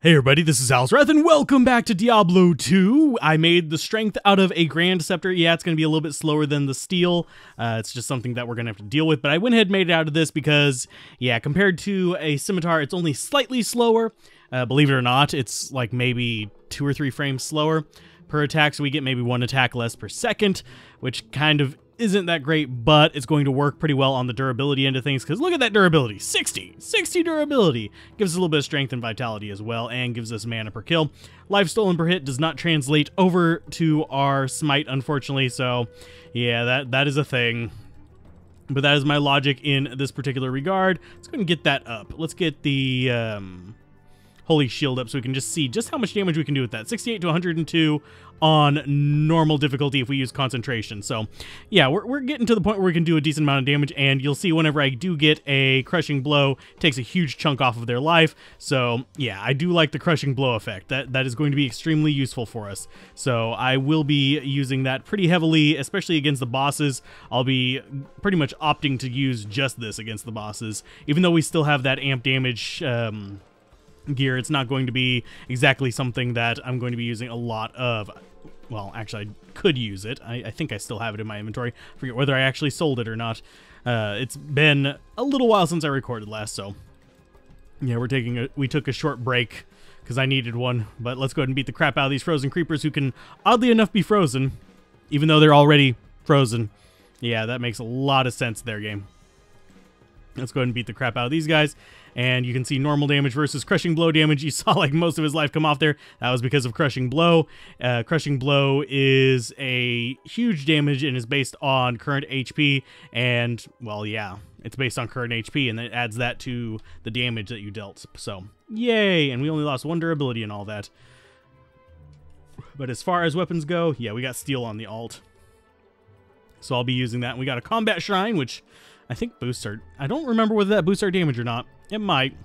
Hey everybody, this is Alzorath, and welcome back to Diablo 2. I made the strength out of a Grand Scepter. Yeah, it's going to be a little bit slower than the steel. It's just something that we're going to have to deal with, but I went ahead and made it out of this because, yeah, compared to a scimitar, it's only slightly slower. Believe it or not, it's like maybe 2 or 3 frames slower per attack, so we get maybe 1 attack less per second, which kind of isn't that great, but it's going to work pretty well on the durability end of things, because look at that durability, 60 durability. Gives us a little bit of strength and vitality as well, and gives us mana per kill. Life stolen per hit does not translate over to our smite, unfortunately, so yeah, that is a thing. But that is my logic in this particular regard. Let's go and get that up. Let's get the Holy Shield up so we can just see just how much damage we can do with that. 68 to 102 on normal difficulty if we use concentration. So yeah, we're getting to the point where we can do a decent amount of damage, and you'll see whenever I do get a crushing blow, it takes a huge chunk off of their life. So yeah, I do like the crushing blow effect. That is going to be extremely useful for us. So I will be using that pretty heavily, especially against the bosses. I'll be pretty much opting to use just this against the bosses, even though we still have that amp damage gear. It's not going to be exactly something that I'm going to be using a lot of. Well, actually, I could use it. I think I still have it in my inventory. I forget whether I actually sold it or not. It's been a little while since I recorded last, so yeah, we took a short break because I needed one. But let's go ahead and beat the crap out of these frozen creepers, who can oddly enough be frozen, even though they're already frozen. Yeah, that makes a lot of sense there, game. Let's go ahead and beat the crap out of these guys. And you can see normal damage versus crushing blow damage. You saw like most of his life come off there. That was because of crushing blow. Crushing blow is a huge damage and is based on current HP. And, well, yeah, it's based on current HP, and it adds that to the damage that you dealt. So, yay! And we only lost 1 durability and all that. But as far as weapons go, yeah, we got steel on the alt. So I'll be using that. And we got a combat shrine, which I think boosts our... I don't remember whether that boosts our damage or not. It might.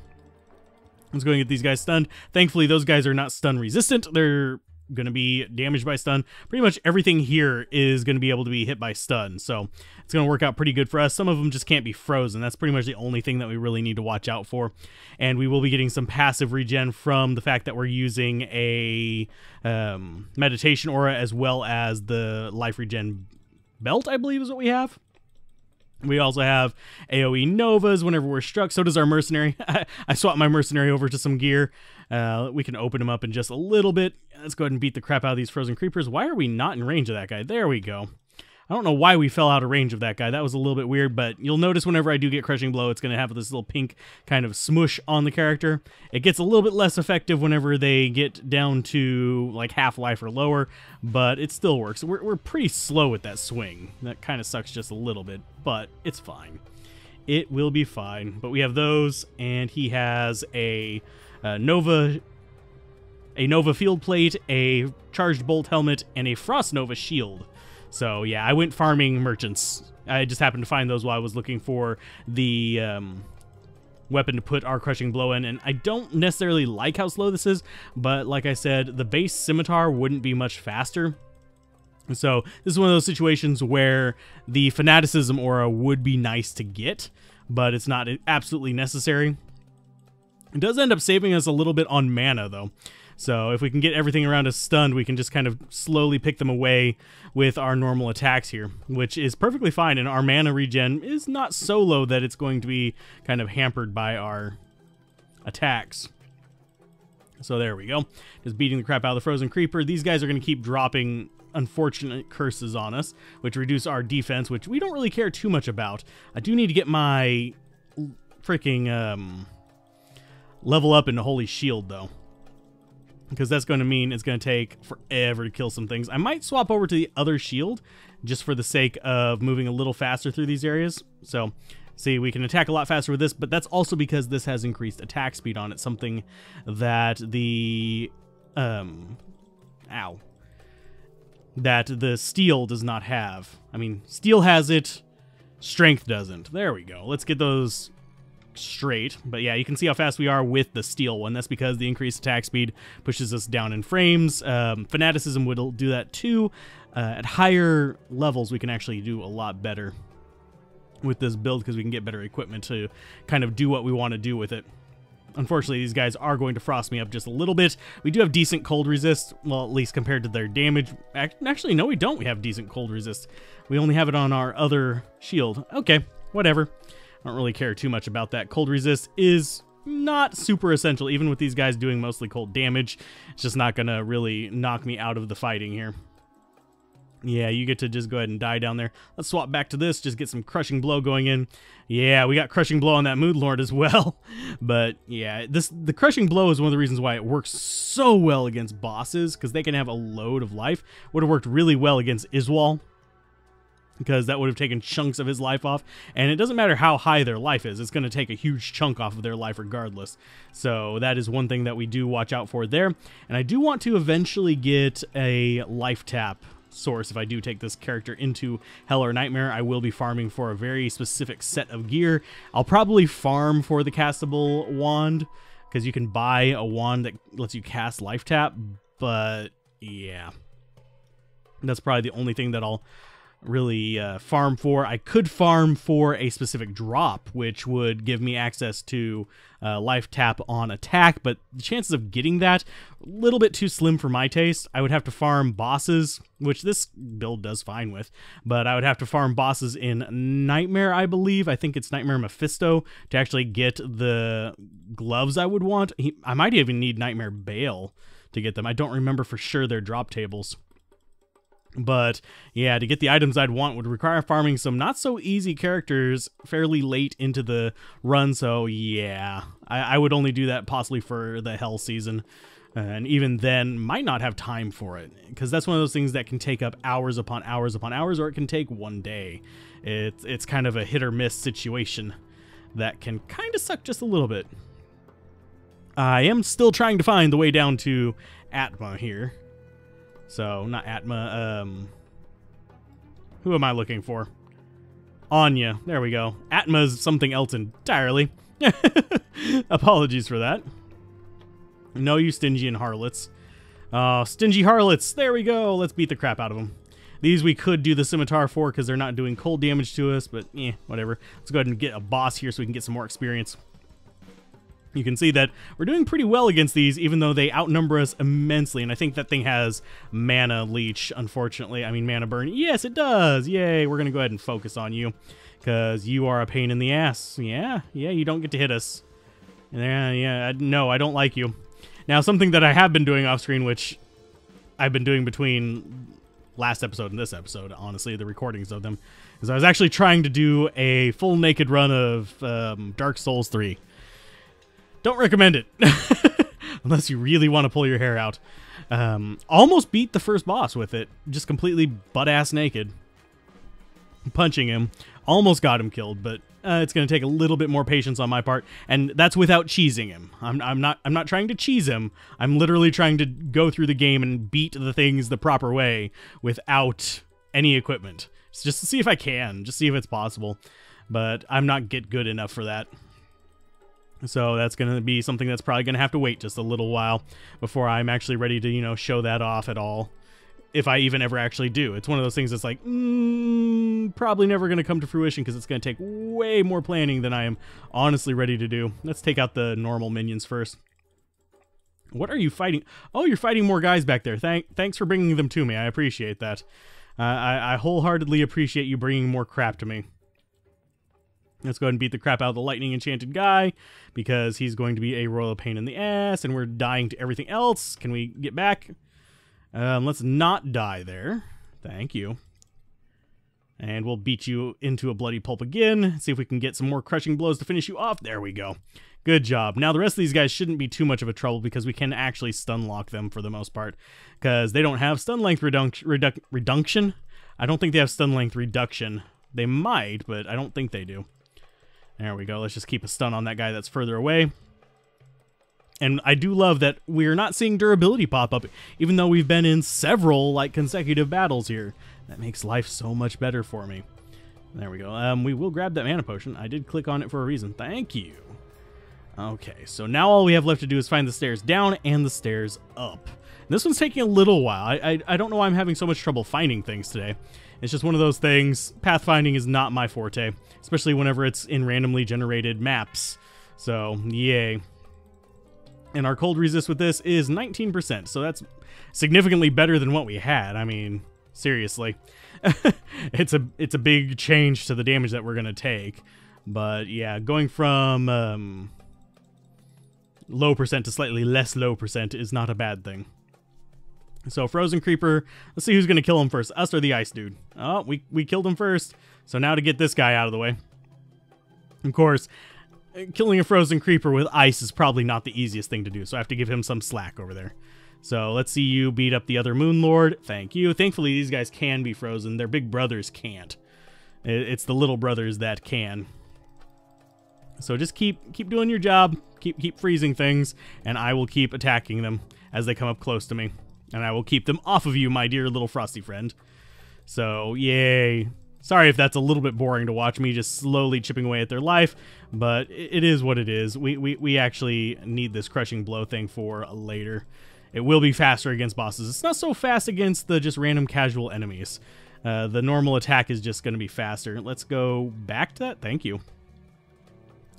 Let's go and get these guys stunned. Thankfully, those guys are not stun resistant. They're going to be damaged by stun. Pretty much everything here is going to be able to be hit by stun. So it's going to work out pretty good for us. Some of them just can't be frozen. That's pretty much the only thing that we really need to watch out for. And we will be getting some passive regen from the fact that we're using a meditation aura, as well as the life regen belt, I believe is what we have. We also have AoE Novas whenever we're struck. So does our mercenary. I swapped my mercenary over to some gear. We can open him up in just a little bit. Let's go ahead and beat the crap out of these frozen creepers. Why are we not in range of that guy? There we go. I don't know why we fell out of range of that guy. That was a little bit weird, but you'll notice whenever I do get crushing blow, it's going to have this little pink kind of smush on the character. It gets a little bit less effective whenever they get down to like half life or lower, but it still works. We're pretty slow with that swing. That kind of sucks just a little bit, but it's fine. It will be fine. But we have those, and he has a Nova field plate, a charged bolt helmet, and a Frost Nova shield. So yeah, I went farming merchants. I just happened to find those while I was looking for the weapon to put our crushing blow in, and I don't necessarily like how slow this is, but like I said, the base scimitar wouldn't be much faster. So this is one of those situations where the fanaticism aura would be nice to get, but it's not absolutely necessary. It does end up saving us a little bit on mana, though. So if we can get everything around us stunned, we can just kind of slowly pick them away with our normal attacks here, which is perfectly fine. And our mana regen is not so low that it's going to be kind of hampered by our attacks. So there we go. Just beating the crap out of the frozen creeper. These guys are going to keep dropping unfortunate curses on us, which reduce our defense, which we don't really care too much about. I do need to get my freaking level up into Holy Shield, though, because that's going to mean it's going to take forever to kill some things. I might swap over to the other shield just for the sake of moving a little faster through these areas. So, see, we can attack a lot faster with this, but that's also because this has increased attack speed on it, something that the that the steel does not have. I mean, steel has it, strength doesn't. There we go. Let's get those straight. But yeah, you can see how fast we are with the steel one. That's because the increased attack speed pushes us down in frames. Fanaticism would do that too. At higher levels, we can actually do a lot better with this build because we can get better equipment to kind of do what we want to do with it. unfortunately, these guys are going to frost me up just a little bit. We do have decent cold resist, well, at least compared to their damage. Actually, no, we don't. We have decent cold resist. We only have it on our other shield. Okay, whatever. I don't really care too much about that. Cold resist is not super essential, even with these guys doing mostly cold damage. It's just not going to really knock me out of the fighting here. Yeah, you get to just go ahead and die down there. Let's swap back to this, just get some Crushing Blow going in. Yeah, we got Crushing Blow on that Mood Lord as well. But yeah, the Crushing Blow is one of the reasons why it works so well against bosses, because they can have a load of life. Would have worked really well against Iswal, because that would have taken chunks of his life off. And it doesn't matter how high their life is, it's going to take a huge chunk off of their life regardless. So that is one thing that we do watch out for there. And I do want to eventually get a life tap source. If I do take this character into Hell or Nightmare, I will be farming for a very specific set of gear. I'll probably farm for the castable wand, because you can buy a wand that lets you cast life tap. But yeah, that's probably the only thing that I'll really farm for. I could farm for a specific drop, which would give me access to life tap on attack, but the chances of getting that, a little bit too slim for my taste. I would have to farm bosses, which this build does fine with, but I would have to farm bosses in Nightmare, I believe. I think it's Nightmare Mephisto to actually get the gloves I would want. I might even need Nightmare Bale to get them. I don't remember for sure their drop tables. But yeah, to get the items I'd want would require farming some not so easy characters fairly late into the run. So yeah, I would only do that possibly for the Hell season. And even then, might not have time for it, because that's one of those things that can take up hours upon hours upon hours, or it can take one day. It's kind of a hit or miss situation that can kind of suck just a little bit. I am still trying to find the way down to Atma here. So, not Atma, who am I looking for? Anya, there we go. Atma's something else entirely. Apologies for that. No, you stingy and harlots. Stingy harlots, there we go. Let's beat the crap out of them. These we could do the scimitar for, because they're not doing cold damage to us, but whatever. Let's go ahead and get a boss here so we can get some more experience. You can see that we're doing pretty well against these, even though they outnumber us immensely. And I think that thing has mana leech, unfortunately. I mean, mana burn. Yes, it does. Yay, we're going to go ahead and focus on you, because you are a pain in the ass. Yeah, you don't get to hit us. No, I don't like you. Now, something that I have been doing off screen, which I've been doing between last episode and this episode, honestly, the recordings of them, is I was actually trying to do a full naked run of Dark Souls 3. Don't recommend it, unless you really want to pull your hair out. Almost beat the first boss with it, just completely butt-ass naked. Punching him, almost got him killed, but it's going to take a little bit more patience on my part, and that's without cheesing him. I'm not trying to cheese him. I'm literally trying to go through the game and beat the things the proper way without any equipment. Just to see if I can, just see if it's possible. But I'm not good enough for that. So that's going to be something that's probably going to have to wait just a little while before I'm actually ready to, show that off at all. If I even ever actually do. It's one of those things that's like, probably never going to come to fruition, because it's going to take way more planning than I am honestly ready to do. Let's take out the normal minions first. What are you fighting? Oh, you're fighting more guys back there. Thanks for bringing them to me. I appreciate that. I wholeheartedly appreciate you bringing more crap to me. Let's go ahead and beat the crap out of the lightning enchanted guy, because he's going to be a royal pain in the ass, and we're dying to everything else. Can we get back? Let's not die there. Thank you. And we'll beat you into a bloody pulp again. See if we can get some more crushing blows to finish you off. There we go. Good job. Now the rest of these guys shouldn't be too much of a trouble, because we can actually stun lock them for the most part, because they don't have stun length reduction. I don't think they have stun length reduction. They might, but I don't think they do. There we go. Let's just keep a stun on that guy that's further away. And I do love that we're not seeing durability pop up, even though we've been in several consecutive battles here. That makes life so much better for me. There we go. We will grab that mana potion. I did click on it for a reason. Thank you. Okay, so now all we have left to do is find the stairs down and the stairs up. And this one's taking a little while. I don't know why I'm having so much trouble finding things today. It's just one of those things. Pathfinding is not my forte, especially whenever it's in randomly generated maps. So, yay. And our cold resist with this is 19%, so that's significantly better than what we had. I mean, seriously. It's a big change to the damage that we're going to take. But yeah, going from low percent to slightly less low percent is not a bad thing. So Frozen Creeper, let's see who's going to kill him first, us or the Ice Dude. Oh, we killed him first, so now to get this guy out of the way. Of course, killing a Frozen Creeper with ice is probably not the easiest thing to do, so I have to give him some slack over there. So let's see you beat up the other Moon Lord. Thank you. Thankfully, these guys can be frozen. Their big brothers can't. It's the little brothers that can. So just keep doing your job. Keep freezing things, and I will keep attacking them as they come up close to me. And I will keep them off of you, my dear little frosty friend. So, yay. Sorry if that's a little bit boring to watch me just slowly chipping away at their life, but it is what it is. We actually need this crushing blow thing for later. It will be faster against bosses. It's not so fast against the just random casual enemies. The normal attack is just going to be faster. Let's go back to that. Thank you.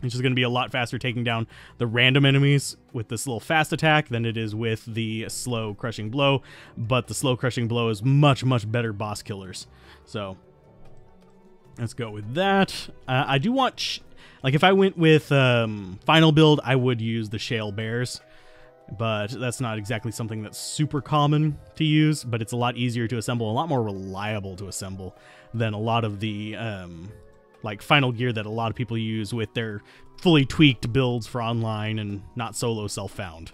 It's just going to be a lot faster taking down the random enemies with this little fast attack than it is with the slow crushing blow, but the slow crushing blow is much, much better boss killers. So let's go with that. I do want, like if I went with final build, I would use the Shale Bears, but that's not exactly something that's super common to use, but it's a lot easier to assemble, a lot more reliable to assemble than a lot of the like final gear that a lot of people use with their fully tweaked builds for online and not solo self-found.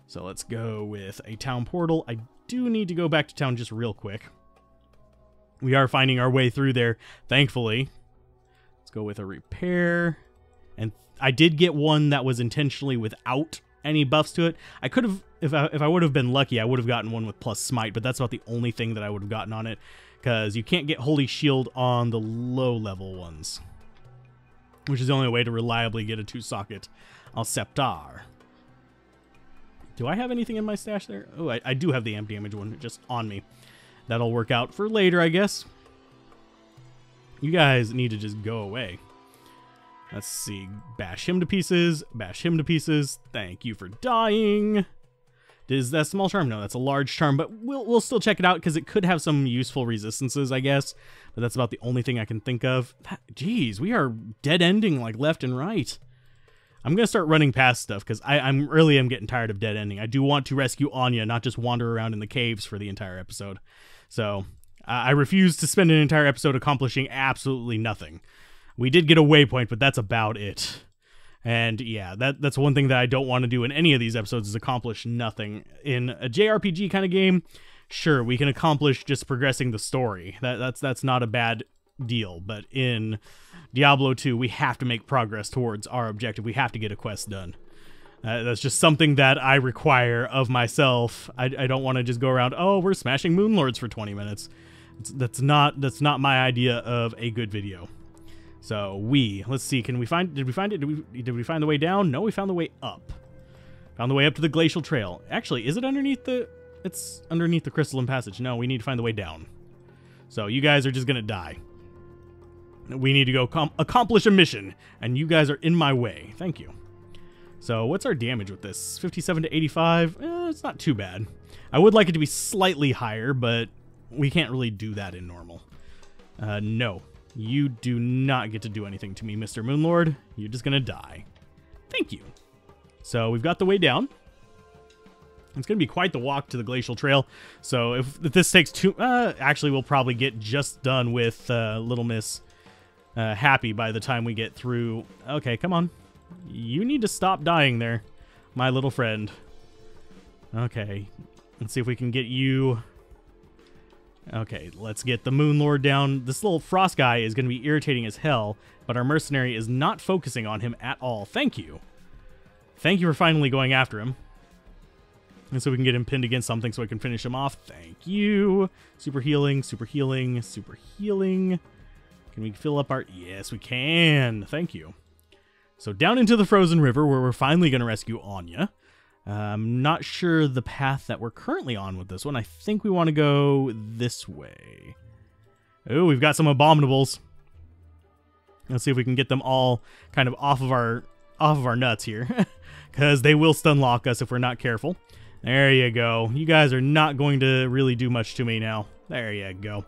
So let's go with a town portal. I do need to go back to town just real quick. We are finding our way through there, thankfully. Let's go with a repair. And I did get one that was intentionally without any buffs to it. I could have, if I would have been lucky, I would have gotten one with plus smite, but that's about the only thing that I would have gotten on it, because you can't get Holy Shield on the low-level ones, which is the only way to reliably get a 2-socket Alzorath. Do I have anything in my stash there? Oh, I do have the amp damage one just on me. That'll work out for later, I guess. You guys need to just go away. Let's see. Bash him to pieces. Bash him to pieces. Thank you for dying. Is that a small charm? No, that's a large charm, but we'll still check it out because it could have some useful resistances, I guess. But that's about the only thing I can think of. Jeez, we are dead-ending like left and right. I'm going to start running past stuff because I'm really am getting tired of dead-ending. I do want to rescue Anya, not just wander around in the caves for the entire episode. So I refuse to spend an entire episode accomplishing absolutely nothing. We did get a waypoint, but that's about it. And yeah, that's one thing that I don't want to do in any of these episodes is accomplish nothing. In a JRPG kind of game, sure, we can accomplish just progressing the story. That's not a bad deal. But in Diablo 2, we have to make progress towards our objective. We have to get a quest done. That's just something that I require of myself. I don't want to just go around, oh, we're smashing Moonlords for 20 minutes. That's not my idea of a good video. So let's see, did we find it? Did we find the way down? No, we found the way up. Found the way up to the Glacial Trail. Actually, is it underneath it's underneath the Crystalline Passage. No, we need to find the way down. So you guys are just gonna die. We need to go accomplish a mission, and you guys are in my way. Thank you. So what's our damage with this? 57 to 85? It's not too bad. I would like it to be slightly higher, but we can't really do that in normal. No. You do not get to do anything to me, Mr. Moonlord. You're just gonna die. Thank you. So we've got the way down. It's gonna be quite the walk to the Glacial Trail. So if this takes actually we'll probably get just done with Little Miss Happy by the time we get through. Okay, come on. You need to stop dying there, my little friend. Okay, let's see if we can get you. Okay, let's get the Moonlord down. This little frost guy is going to be irritating as hell, but our mercenary is not focusing on him at all. Thank you. Thank you for finally going after him. And so we can get him pinned against something so I can finish him off. Thank you. Super healing, super healing, super healing. Can we fill up our... Yes, we can. Thank you. So down into the frozen river where we're finally going to rescue Anya. I'm not sure the path that we're currently on with this one. I think we want to go this way. Oh, we've got some abominables. Let's see if we can get them all kind of off of our nuts here. because they will stun lock us if we're not careful. There you go. You guys are not going to really do much to me now. There you go.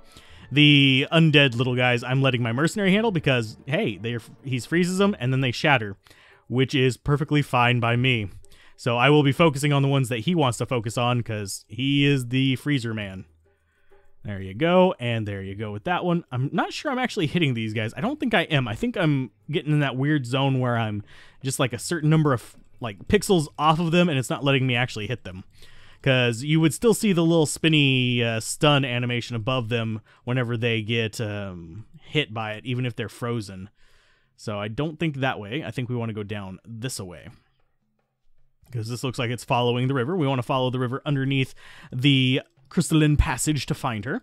The undead little guys, I'm letting my mercenary handle because, hey, he freezes them and then they shatter, which is perfectly fine by me. So I will be focusing on the ones that he wants to focus on because he is the freezer man. There you go, and there you go with that one. I'm not sure I'm actually hitting these guys. I don't think I am. I think I'm getting in that weird zone where I'm just like a certain number of like pixels off of them and it's not letting me actually hit them. Because you would still see the little spinny stun animation above them whenever they get hit by it, even if they're frozen. So I don't think that way. I think we want to go down this way. Because this looks like it's following the river. We want to follow the river underneath the crystalline passage to find her.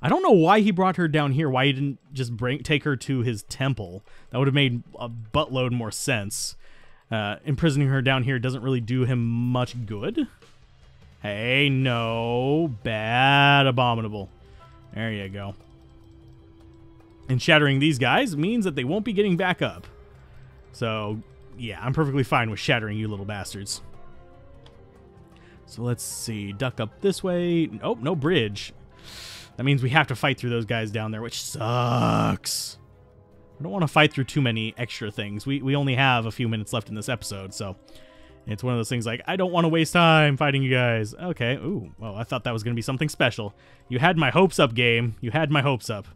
I don't know why he brought her down here. Why he didn't just take her to his temple. That would have made a buttload more sense. Imprisoning her down here doesn't really do him much good. Hey, no. Bad abominable. There you go. And shattering these guys means that they won't be getting back up. So, yeah, I'm perfectly fine with shattering you little bastards. So let's see. Duck up this way. Oh, no bridge. That means we have to fight through those guys down there, which sucks. I don't want to fight through too many extra things. We only have a few minutes left in this episode, so it's one of those things like, I don't want to waste time fighting you guys. Okay. Ooh. Oh, I thought that was going to be something special. You had my hopes up, game. You had my hopes up.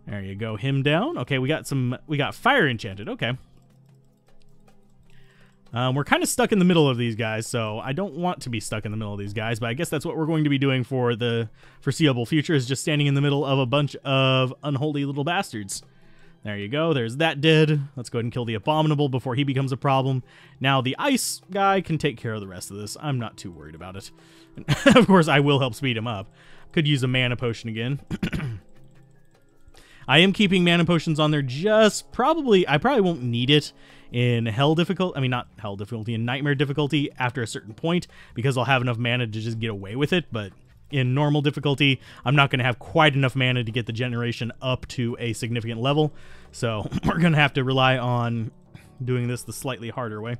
There you go. Him down. Okay, we got fire enchanted. Okay. We're kind of stuck in the middle of these guys, so I don't want to be stuck in the middle of these guys, but I guess that's what we're going to be doing for the foreseeable future, is just standing in the middle of a bunch of unholy little bastards. There you go. There's that dead. Let's go ahead and kill the abominable before he becomes a problem. Now, the ice guy can take care of the rest of this. I'm not too worried about it. Of course, I will help speed him up. Could use a mana potion again. I am keeping mana potions on there just probably... I probably won't need it in hell difficulty. I mean, not hell difficulty, in nightmare difficulty after a certain point, because I'll have enough mana to just get away with it, but in normal difficulty, I'm not going to have quite enough mana to get the generation up to a significant level, so we're going to have to rely on doing this the slightly harder way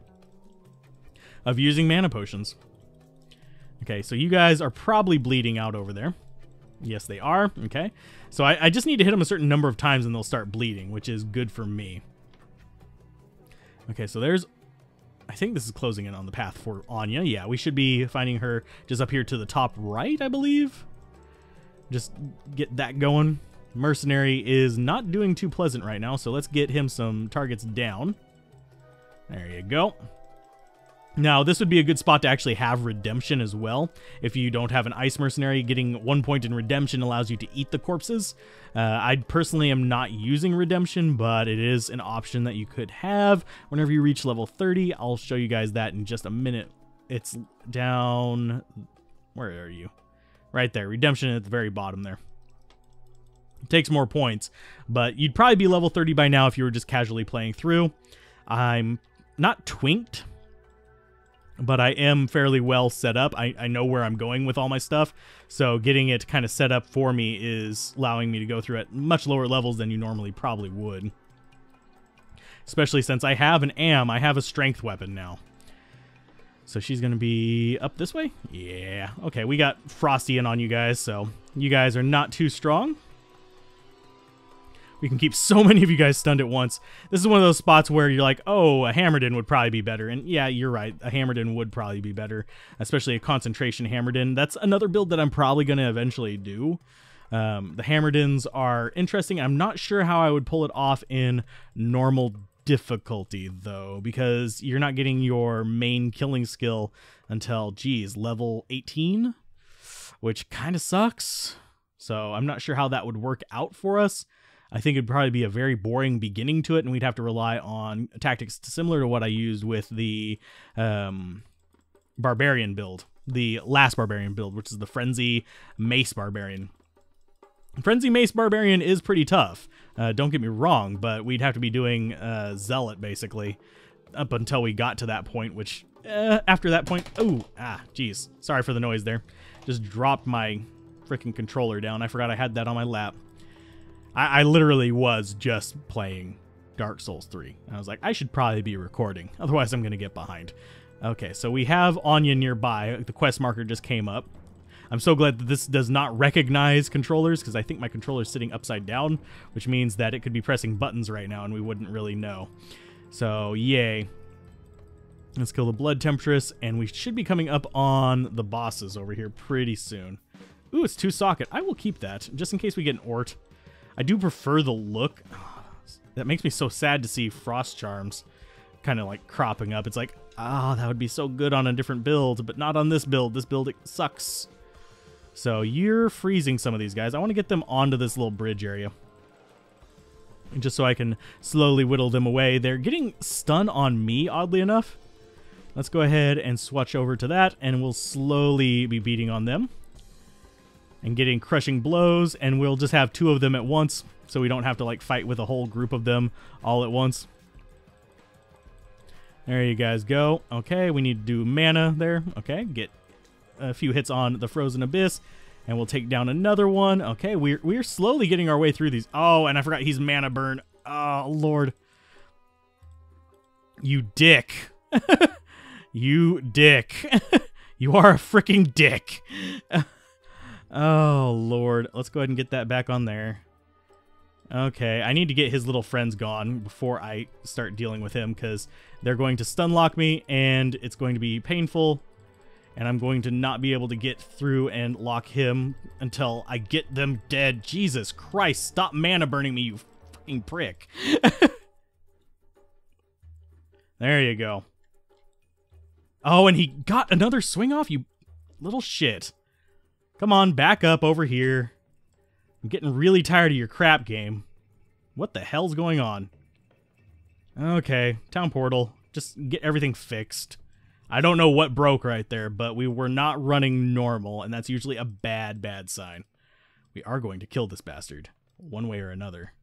of using mana potions. Okay, so you guys are probably bleeding out over there. Yes, they are. Okay, so I just need to hit them a certain number of times and they'll start bleeding, which is good for me. Okay, so there's... I think this is closing in on the path for Anya. Yeah, we should be finding her just up here to the top right, I believe. Just get that going. Mercenary is not doing too pleasant right now, so let's get him some targets down. There you go. Now, this would be a good spot to actually have redemption as well. If you don't have an ice mercenary, getting 1 point in redemption allows you to eat the corpses. I personally am not using redemption, but it is an option that you could have whenever you reach level 30. I'll show you guys that in just a minute. It's down... Where are you? Right there. Redemption at the very bottom there. It takes more points, but you'd probably be level 30 by now if you were just casually playing through. I'm not twinked, but I am fairly well set up. I know where I'm going with all my stuff, so getting it kind of set up for me is allowing me to go through at much lower levels than you normally probably would. Especially since I have a strength weapon now. So she's going to be up this way? Yeah. Okay, we got Frosty in on you guys, so you guys are not too strong. We can keep so many of you guys stunned at once. This is one of those spots where you're like, oh, a hammered in would probably be better. And yeah, you're right. A hammered in would probably be better, especially a concentration hammered in. That's another build that I'm probably going to eventually do. The hammered ins are interesting. I'm not sure how I would pull it off in normal difficulty, though, because you're not getting your main killing skill until, geez, level 18, which kind of sucks. So I'm not sure how that would work out for us. I think it'd probably be a very boring beginning to it, and we'd have to rely on tactics similar to what I used with the Barbarian build, the last Barbarian build, which is the Frenzy Mace Barbarian. Frenzy Mace Barbarian is pretty tough, don't get me wrong, but we'd have to be doing Zealot, basically, up until we got to that point, which, after that point... Geez. Sorry for the noise there. Just dropped my freaking controller down. I forgot I had that on my lap. I literally was just playing. Dark Souls 3. I was like, I should probably be recording, otherwise I'm going to get behind. Okay, so we have Anya nearby. The quest marker just came up. I'm so glad that this does not recognize controllers, because I think my controller's sitting upside down, which means that it could be pressing buttons right now and we wouldn't really know. So, yay. Let's kill the Blood Temptress, and we should be coming up on the bosses over here pretty soon. Ooh, it's 2 socket. I will keep that, just in case we get an Ort. I do prefer the look. That makes me so sad to see Frost Charms kind of like cropping up. It's like, that would be so good on a different build, but not on this build. This build, it sucks. So you're freezing some of these guys. I want to get them onto this little bridge area, just so I can slowly whittle them away. They're getting stun on me, oddly enough. Let's go ahead and switch over to that, and we'll slowly be beating on them and getting crushing blows, and we'll just have 2 of them at once, so we don't have to like fight with a whole group of them all at once. There you guys go. Okay, we need to do mana there. Okay, get a few hits on the Frozen Abyss, and we'll take down another one. Okay, we're slowly getting our way through these. Oh, and I forgot he's mana burn. Oh, Lord. You dick. You dick. You are a freaking dick. Oh, Lord. Let's go ahead and get that back on there. Okay, I need to get his little friends gone before I start dealing with him, because they're going to stun lock me, and it's going to be painful, and I'm going to not be able to get through and lock him until I get them dead. Jesus Christ, stop mana burning me, you fucking prick. There you go. Oh, and he got another swing off, you little shit. Come on, back up over here. I'm getting really tired of your crap game. What the hell's going on? Okay, town portal. Just get everything fixed. I don't know what broke right there, but we were not running normal, and that's usually a bad, bad sign. We are going to kill this bastard, one way or another.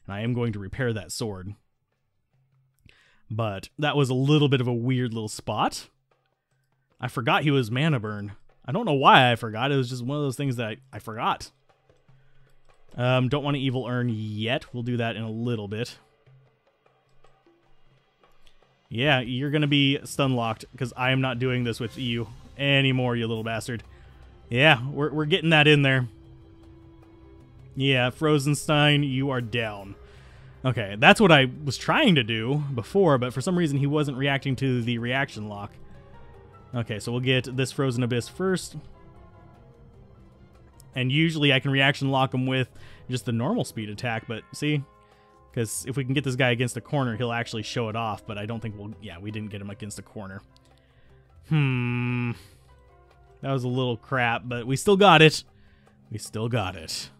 And I am going to repair that sword. But that was a little bit of a weird little spot. I forgot he was mana burn. I don't know why I forgot. It was just one of those things that I forgot. Don't want to evil urn yet. We'll do that in a little bit. Yeah, you're going to be stun locked, because I am not doing this with you anymore, you little bastard. Yeah, we're getting that in there. Yeah, Frozenstein, you are down. Okay, that's what I was trying to do before, but for some reason he wasn't reacting to the reaction lock. Okay, so we'll get this Frozen Abyss first. And usually I can reaction lock him with just the normal speed attack, but see? Because if we can get this guy against a corner, he'll actually show it off, but I don't think we'll... Yeah, we didn't get him against a corner. That was a little crap, but we still got it. We still got it.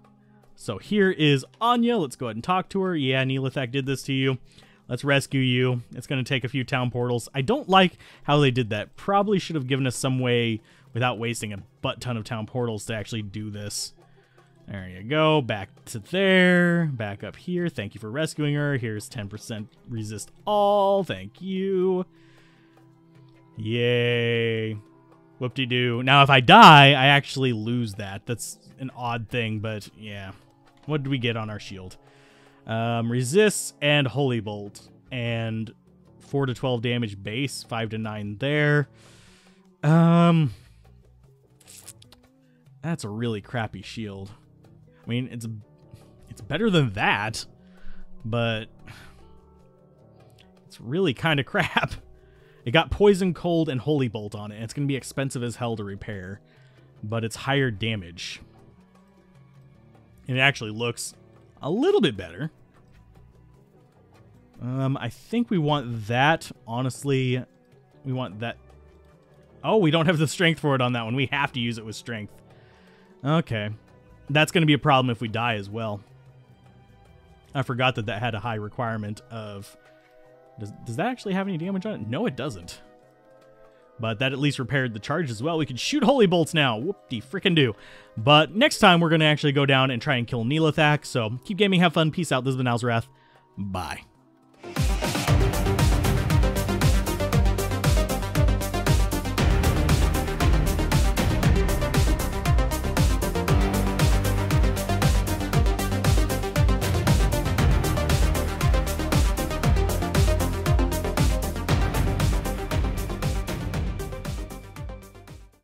So here is Anya. Let's go ahead and talk to her. Yeah, Neelathak did this to you. Let's rescue you. It's going to take a few town portals. I don't like how they did that. Probably should have given us some way without wasting a butt ton of town portals to actually do this. There you go. Back to there. Back up here. Thank you for rescuing her. Here's 10% resist all. Thank you. Yay. Whoop-de-doo. Now, if I die, I actually lose that. That's an odd thing, but yeah. What did we get on our shield? Resists and Holy Bolt. And 4 to 12 damage base. 5 to 9 there. That's a really crappy shield. I mean, it's better than that, but it's really kind of crap. It got Poison, Cold, and Holy Bolt on it, and it's going to be expensive as hell to repair, but it's higher damage. And it actually looks a little bit better. I think we want that. Honestly, we want that. Oh, we don't have the strength for it on that one. We have to use it with strength. Okay. That's going to be a problem if we die as well. I forgot that that had a high requirement of... Does that actually have any damage on it? No, it doesn't. But that at least repaired the charge as well. We can shoot Holy Bolts now. Whoop-de-frickin-do. But next time, we're going to actually go down and try and kill Neelathak. So keep gaming, have fun. Peace out. This has been Alzorath. Bye.